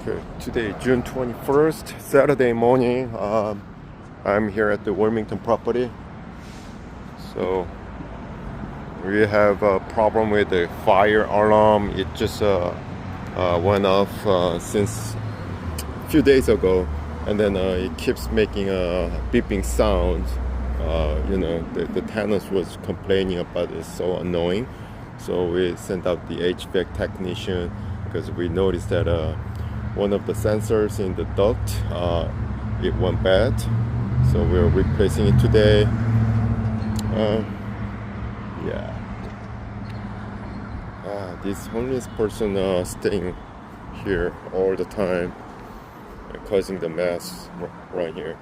Okay, today June 21st, Saturday morning. I'm here at the Wilmington Property. So we have a problem with the fire alarm. It just went off since a few days ago, and then it keeps making a beeping sound. The tenants was complaining about it. It's so annoying. So we sent out the HVAC technician because we noticed that one of the sensors in the duct it went bad, so we're replacing it today. This homeless person staying here all the time and causing the mess right here.